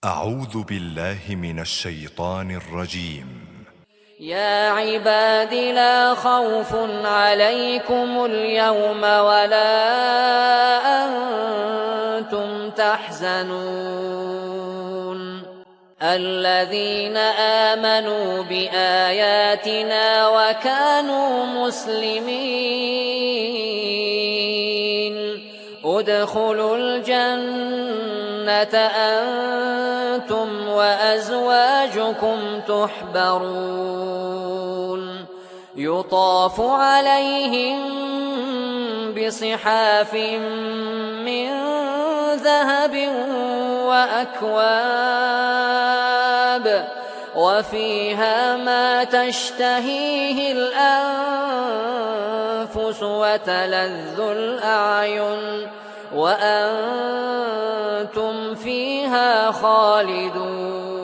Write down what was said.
أعوذ بالله من الشيطان الرجيم. يا عباد لا خوف عليكم اليوم ولا أنتم تحزنون الذين آمنوا بآياتنا وكانوا مسلمين ادخلوا الجنة أنتم وأزواجكم تحبرون يطاف عليهم بصحاف من ذهب وأكواب وفيها ما تشتهيه الأنفس وتلذ الأعين وأنتم فيها خالدون.